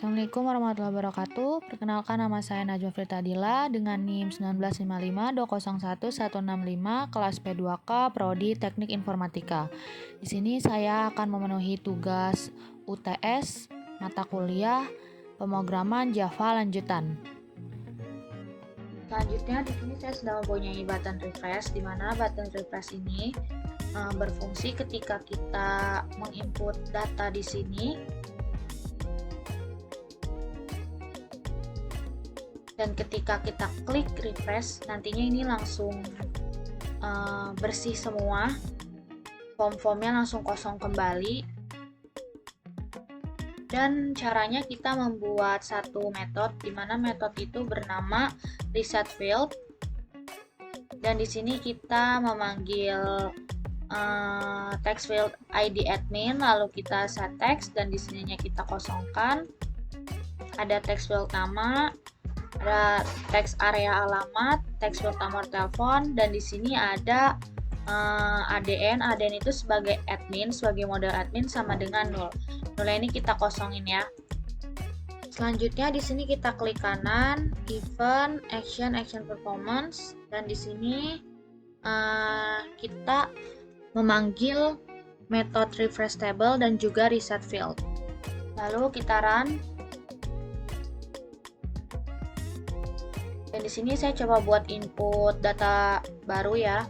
Assalamualaikum warahmatullahi wabarakatuh. Perkenalkan, nama saya Najwa Firtadila dengan NIM 1955201165 kelas P2K Prodi Teknik Informatika. Di sini saya akan memenuhi tugas UTS mata kuliah pemrograman Java lanjutan. Selanjutnya di sini saya sedang mempunyai button refresh, di mana button refresh ini berfungsi ketika kita menginput data di sini. Dan ketika kita klik refresh, nantinya ini langsung bersih semua, form-formnya langsung kosong kembali. Dan caranya kita membuat satu metode, di mana metode itu bernama reset field. Dan di sini kita memanggil text field ID admin, lalu kita set text, dan di sininya kita kosongkan. Ada text field nama, ada teks area alamat, teks field nomor telepon, dan di sini ada ADN. ADN itu sebagai admin, sebagai model admin sama dengan 0. 0 ini kita kosongin ya. Selanjutnya di sini kita klik kanan, event, action performance, dan di sini kita memanggil metode refresh table dan juga reset field. Lalu kita run. Dan di sini saya coba buat input data baru ya.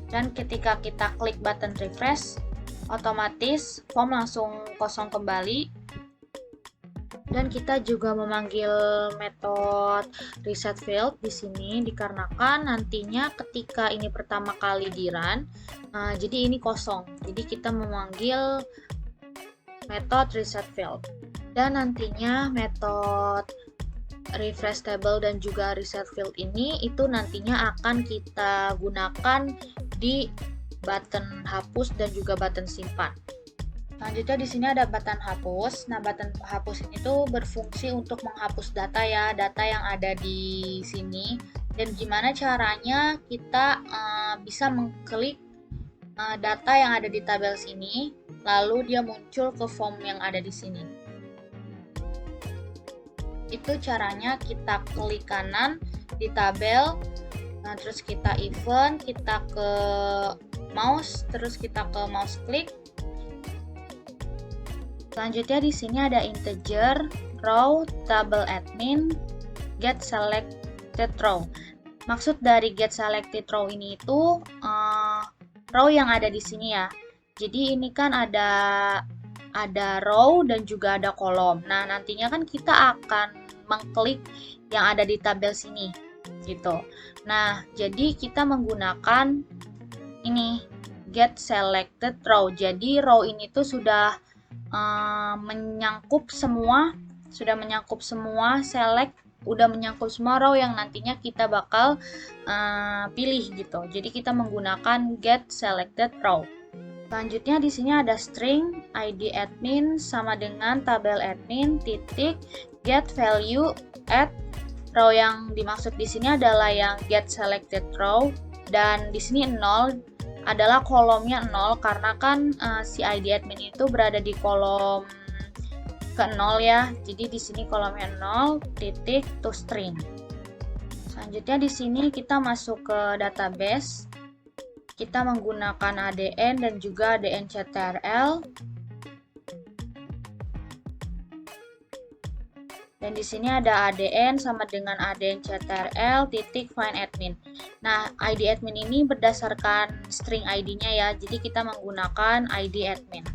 Dan ketika kita klik button refresh, otomatis form langsung kosong kembali. Dan kita juga memanggil metode reset field di sini dikarenakan nantinya ketika ini pertama kali di run, jadi ini kosong. Jadi kita memanggil metode reset field, dan nantinya metode refresh table dan juga reset field ini itu nantinya akan kita gunakan di button hapus dan juga button simpan. Selanjutnya di sini ada button hapus. Nah, button hapus ini tuh berfungsi untuk menghapus data ya, data yang ada di sini. Dan gimana caranya kita bisa mengklik data yang ada di tabel sini, lalu dia muncul ke form yang ada di sini. Itu caranya, kita klik kanan di tabel, nah terus kita event, kita ke mouse, terus kita ke mouse klik. Selanjutnya di sini ada integer, row, table admin, get selected row. Maksud dari get selected row ini itu row yang ada di sini ya. Jadi ini kan ada row dan juga ada kolom. Nah, nantinya kan kita akan mengklik yang ada di tabel sini gitu. Nah, jadi kita menggunakan ini get selected row. Jadi row ini tuh sudah menyangkup semua, select, udah menyangkut semua row yang nantinya kita bakal pilih gitu. Jadi kita menggunakan get selected row. Selanjutnya di sini ada string ID admin sama dengan tabel admin titik get value at row. Yang dimaksud di sini adalah yang get selected row, dan di sini 0 adalah kolomnya 0 karena kan si ID admin itu berada di kolom ke 0 ya. Jadi di sini kolomnya 0 titik to string. Selanjutnya di sini kita masuk ke database. Kita menggunakan ADN dan juga ADN CTRL. Dan di sini ada ADN sama dengan ADN CTRL titik find admin. Nah, ID admin ini berdasarkan string ID-nya ya. Jadi kita menggunakan ID admin.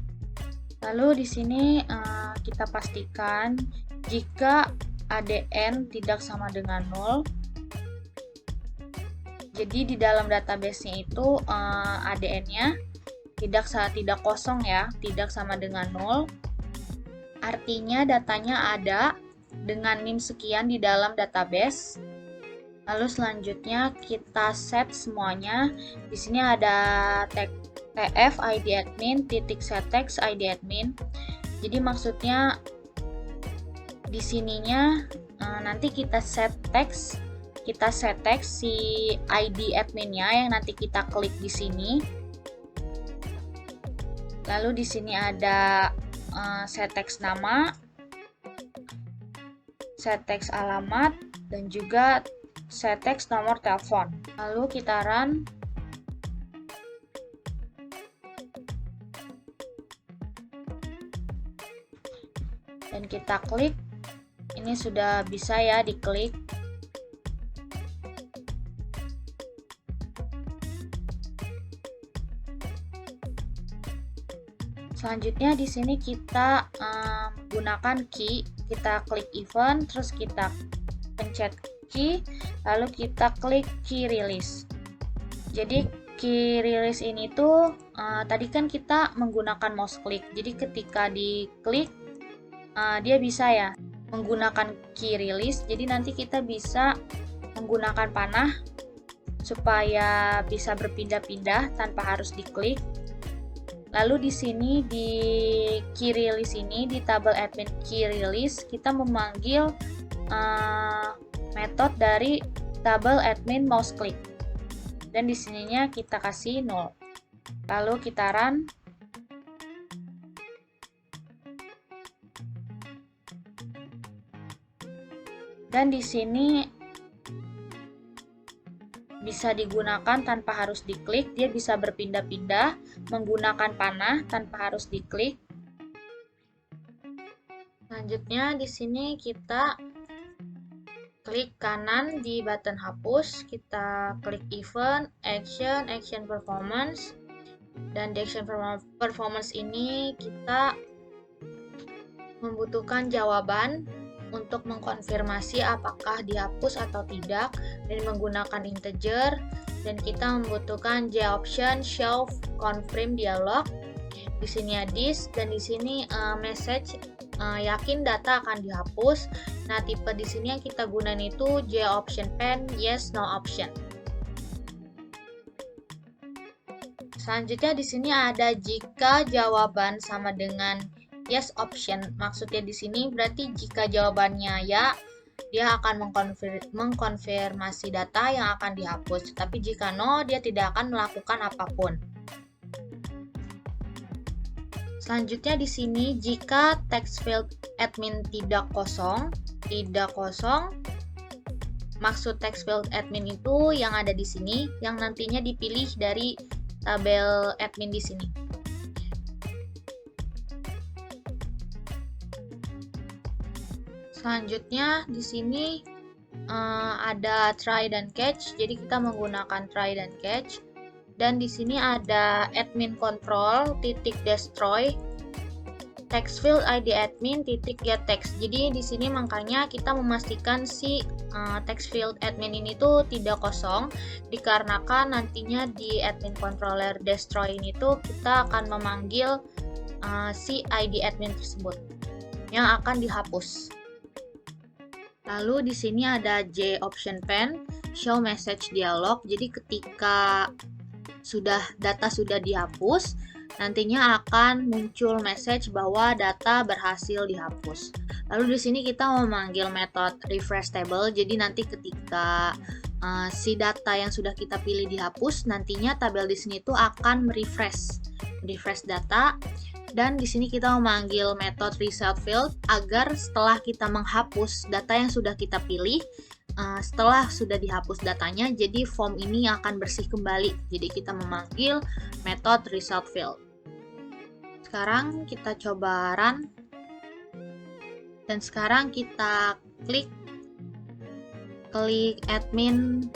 Lalu di sini kita pastikan jika ADN tidak sama dengan 0. Jadi di dalam database-nya itu ADN-nya tidak kosong ya, tidak sama dengan 0. Artinya datanya ada dengan NIM sekian di dalam database. Lalu selanjutnya kita set semuanya. Di sini ada tf ID admin titik set text ID admin. Jadi maksudnya di sininya nanti kita set text kita set text si ID adminnya yang nanti kita klik di sini. Lalu di sini ada set text nama, set text alamat, dan juga set text nomor telepon. Lalu kita run. Dan kita klik. Ini sudah bisa ya diklik. Selanjutnya di sini kita gunakan key, kita klik event, terus kita pencet key, lalu kita klik key release. Jadi key release ini tuh tadi kan kita menggunakan mouse click, jadi ketika diklik dia bisa ya menggunakan key release. Jadi nanti kita bisa menggunakan panah supaya bisa berpindah-pindah tanpa harus diklik. Lalu di sini di key release ini, di tabel admin key release, kita memanggil metode dari tabel admin mouse click. Dan di sininya kita kasih 0. Lalu kita run. Dan di sini bisa digunakan tanpa harus diklik, dia bisa berpindah-pindah menggunakan panah tanpa harus diklik. Selanjutnya di sini kita klik kanan di button hapus, kita klik event, action performance, dan di action performance ini kita membutuhkan jawaban untuk mengkonfirmasi apakah dihapus atau tidak dan menggunakan integer, dan kita membutuhkan J option show confirm dialog. Di sini this, dan di sini message yakin data akan dihapus. Nah, tipe di sini yang kita gunain itu J option pen yes no option. Selanjutnya di sini ada jika jawaban sama dengan yes option. Maksudnya di sini berarti jika jawabannya ya, dia akan mengkonfirmasi data yang akan dihapus. Tapi jika no, dia tidak akan melakukan apapun. Selanjutnya di sini jika text field admin tidak kosong, maksud text field admin itu yang ada di sini, yang nantinya dipilih dari tabel admin di sini. Selanjutnya di sini ada try dan catch, jadi kita menggunakan try dan catch. Dan di sini ada admin control titik destroy text field ID admin titik get text. Jadi di sini makanya kita memastikan si text field admin ini tuh tidak kosong, dikarenakan nantinya di admin controller destroy ini tuh kita akan memanggil si ID admin tersebut yang akan dihapus. Lalu di sini ada J option pen show message dialog. Jadi ketika data sudah dihapus, nantinya akan muncul message bahwa data berhasil dihapus. Lalu di sini kita memanggil metode refresh table. Jadi nanti ketika si data yang sudah kita pilih dihapus, nantinya tabel di sini tuh akan refresh data. Dan di sini kita memanggil metode reset field agar setelah kita menghapus data yang sudah kita pilih, setelah sudah dihapus datanya, jadi form ini akan bersih kembali. Jadi kita memanggil metode reset field. Sekarang kita coba run. Dan sekarang kita klik admin.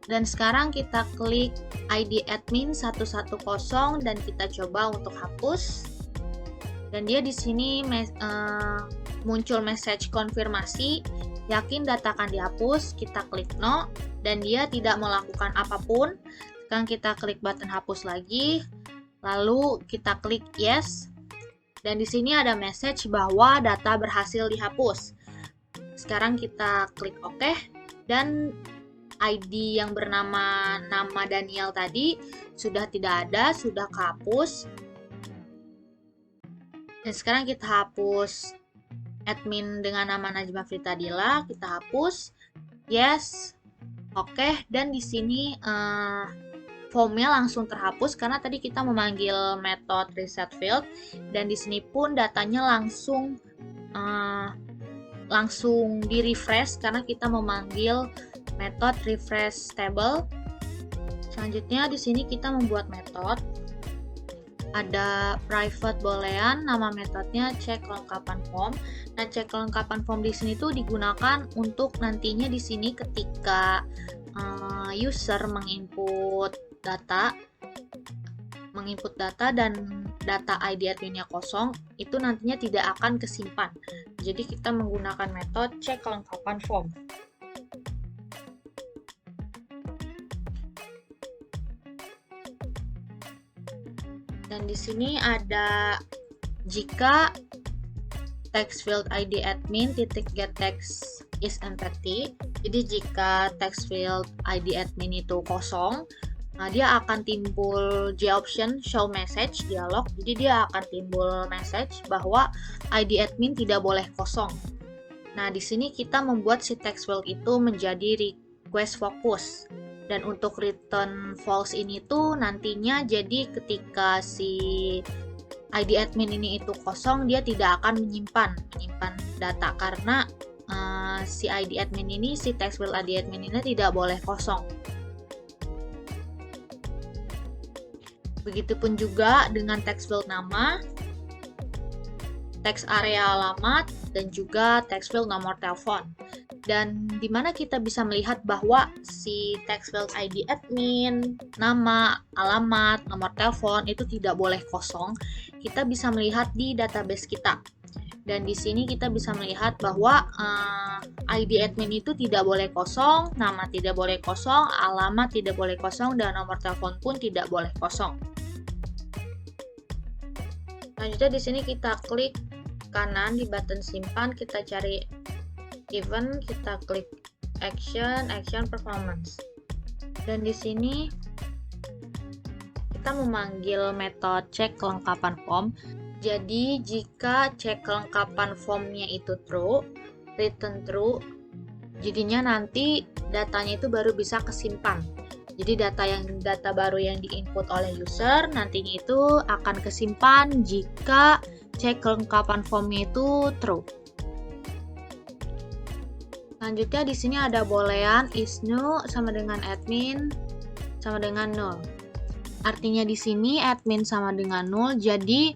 Dan sekarang kita klik ID admin 110 dan kita coba untuk hapus. Dan dia di sini muncul message konfirmasi, yakin data akan dihapus. Kita klik no dan dia tidak melakukan apapun. Sekarang kita klik button hapus lagi. Lalu kita klik yes. Dan di sini ada message bahwa data berhasil dihapus. Sekarang kita klik OK dan ID yang bernama nama Daniel tadi sudah tidak ada, sudah kehapus. Dan sekarang kita hapus admin dengan nama Najma Fritadila, kita hapus, yes, oke, dan di sini formnya langsung terhapus karena tadi kita memanggil metode reset field, dan di sini pun datanya langsung di refresh karena kita memanggil metode refresh table. Selanjutnya di sini kita membuat metode, ada private boolean, nama metodenya cek kelengkapan form. Nah, cek kelengkapan form di sini tuh digunakan untuk nantinya di sini ketika user menginput data dan data ID adminnya kosong, itu nantinya tidak akan kesimpan. Jadi kita menggunakan metode cek kelengkapan form. Dan di sini ada jika text field ID admin .get text is empty. Jadi jika text field ID admin itu kosong, nah dia akan timbul J option show message dialog. Jadi dia akan timbul message bahwa ID admin tidak boleh kosong. Nah, di sini kita membuat si text field itu menjadi request focus. Dan untuk return false ini tuh nantinya jadi ketika si ID admin ini itu kosong, dia tidak akan menyimpan data karena si ID admin ini, si text field ID admin ini tidak boleh kosong. Begitupun juga dengan text field nama, text area alamat, dan juga text field nomor telepon. Dan dimana kita bisa melihat bahwa si text field ID admin, nama, alamat, nomor telepon itu tidak boleh kosong, kita bisa melihat di database kita. Dan di sini kita bisa melihat bahwa ID admin itu tidak boleh kosong, nama tidak boleh kosong, alamat tidak boleh kosong, dan nomor telepon pun tidak boleh kosong. Selanjutnya di sini kita klik kanan di button simpan, kita cari event, kita klik action performance. Dan di sini kita memanggil metode cek kelengkapan form. Jadi jika cek kelengkapan formnya itu true, return true, jadinya nanti datanya itu baru bisa kesimpan. Jadi data baru yang diinput oleh user nantinya itu akan kesimpan jika cek kelengkapan formnya itu true. Selanjutnya di sini ada boolean is new sama dengan admin sama dengan null. Artinya di sini admin sama dengan null, jadi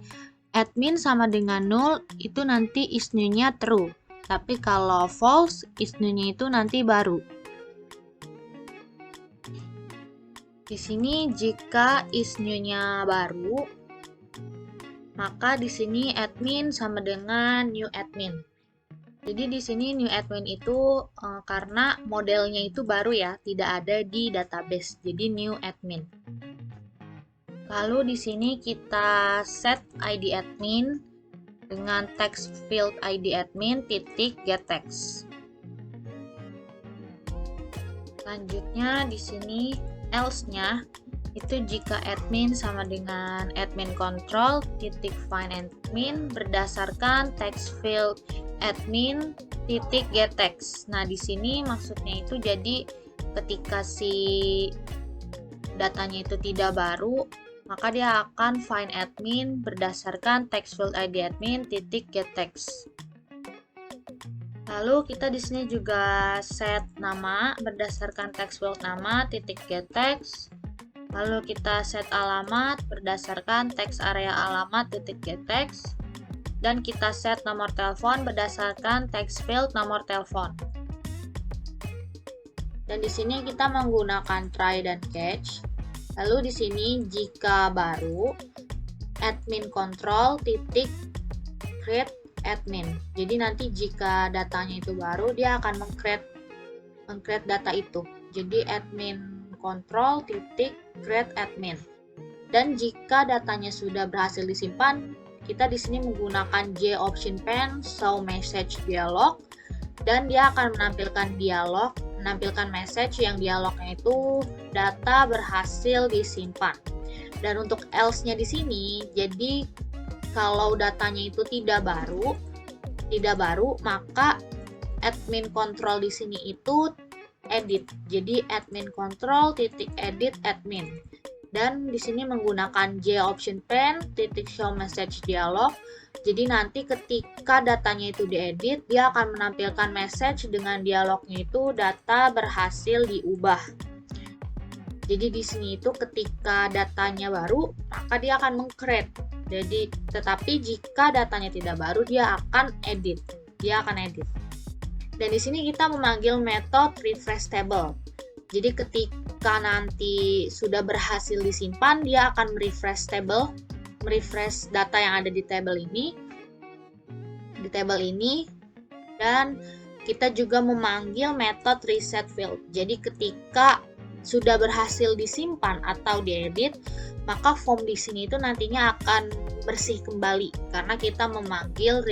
admin sama dengan null itu nanti is new-nya true. Tapi kalau false, is new-nya itu nanti baru. Di sini jika is new-nya baru, maka di sini admin sama dengan new admin. Jadi di sini new admin itu karena modelnya itu baru ya, tidak ada di database. Jadi new admin. Lalu di sini kita set ID admin dengan text field ID admin .get text. Selanjutnya di sini else-nya itu jika admin sama dengan admin control .find admin berdasarkan text field admin .get text. Nah, di sini maksudnya itu jadi ketika si datanya itu tidak baru, maka dia akan find admin berdasarkan text field ID admin .get text. Lalu kita di sini juga set nama berdasarkan text field nama .get text. Lalu kita set alamat berdasarkan text area alamat .get text. Dan kita set nomor telepon berdasarkan text field nomor telepon. Dan di sini kita menggunakan try dan catch. Lalu di sini jika baru admin control create admin. Jadi nanti jika datanya itu baru, dia akan meng-create data itu. Jadi admin control create admin. Dan jika datanya sudah berhasil disimpan, kita di sini menggunakan J option pen show message dialog, dan dia akan menampilkan message yang dialognya itu data berhasil disimpan. Dan untuk else-nya di sini, jadi kalau datanya itu tidak baru, tidak baru, maka admin control di sini itu edit. Jadi admin control titik edit admin. Dan di sini menggunakan J option pen titik show message dialog. Jadi nanti ketika datanya itu diedit, dia akan menampilkan message dengan dialognya itu data berhasil diubah. Jadi di sini itu ketika datanya baru, maka dia akan meng-create. Jadi tetapi jika datanya tidak baru, dia akan edit. Dan di sini kita memanggil metode refresh table. Jadi ketika nanti sudah berhasil disimpan, dia akan merefresh data yang ada di table ini, dan kita juga memanggil metode reset field. Jadi ketika sudah berhasil disimpan atau diedit, maka form di sini itu nantinya akan bersih kembali karena kita memanggil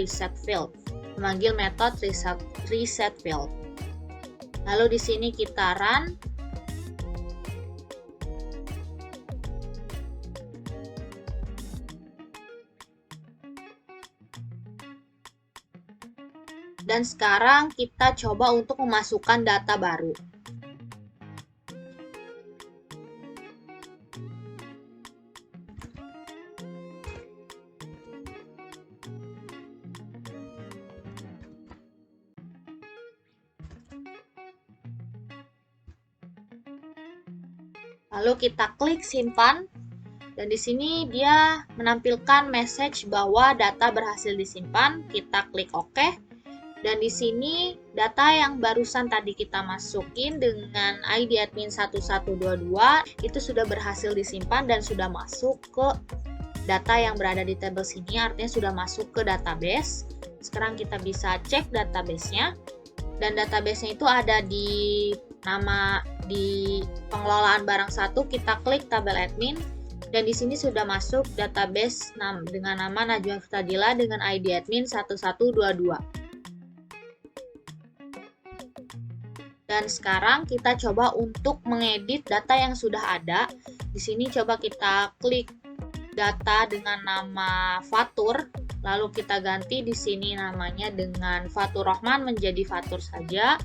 metode reset field. Lalu di sini kita run. Dan sekarang kita coba untuk memasukkan data baru. Lalu kita klik simpan, dan di sini dia menampilkan message bahwa data berhasil disimpan. Kita klik OK, dan di sini data yang barusan tadi kita masukin dengan ID admin 1122 itu sudah berhasil disimpan dan sudah masuk ke data yang berada di table sini, artinya sudah masuk ke database. Sekarang kita bisa cek database-nya, dan database-nya itu ada di pengelolaan barang 1, kita klik tabel admin, dan di sini sudah masuk database dengan nama Najwa Fadila dengan ID admin 1122. Dan sekarang kita coba untuk mengedit data yang sudah ada. Di sini coba kita klik data dengan nama Fatur, lalu kita ganti di sini namanya dengan Fatur Rohman menjadi Fatur saja.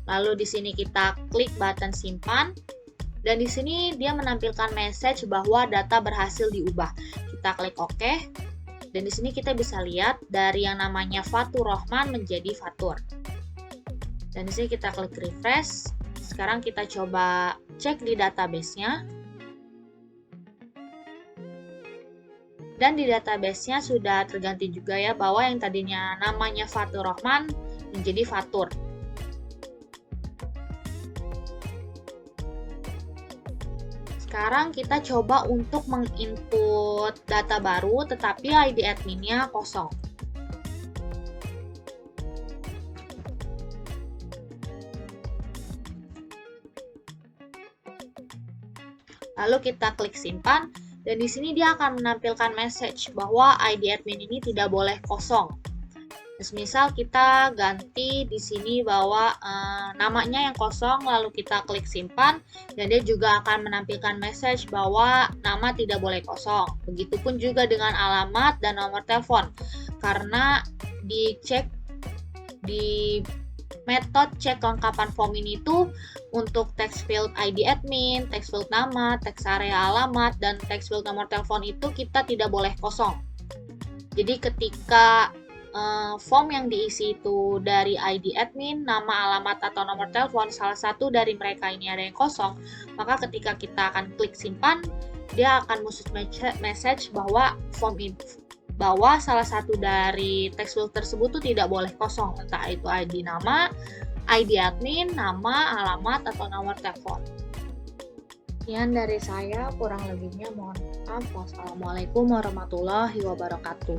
Lalu di sini kita klik button simpan, dan di sini dia menampilkan message bahwa data berhasil diubah. Kita klik OK, dan di sini kita bisa lihat dari yang namanya Fatur Rohman menjadi Fatur. Dan di sini kita klik refresh. Sekarang kita coba cek di database-nya. Dan di database-nya sudah terganti juga ya, bahwa yang tadinya namanya Fatur Rohman menjadi Fatur. Sekarang kita coba untuk menginput data baru, tetapi ID adminnya kosong. Lalu kita klik simpan, dan di sini dia akan menampilkan message bahwa ID admin ini tidak boleh kosong. Misal kita ganti di sini bahwa namanya yang kosong, lalu kita klik simpan, dan dia juga akan menampilkan message bahwa nama tidak boleh kosong. Begitupun juga dengan alamat dan nomor telepon, karena dicek di metode cek kelengkapan form ini tuh untuk text field ID admin, text field nama, text area alamat, dan text field nomor telepon itu kita tidak boleh kosong. Jadi ketika form yang diisi itu dari ID admin, nama, alamat, atau nomor telepon, salah satu dari mereka ini ada yang kosong, maka ketika kita akan klik simpan, dia akan muncul message bahwa bahwa salah satu dari text field tersebut itu tidak boleh kosong, entah itu ID nama, ID admin, nama, alamat, atau nomor telepon. Sekian dari saya, kurang lebihnya mohon maaf. Wassalamualaikum warahmatullahi wabarakatuh.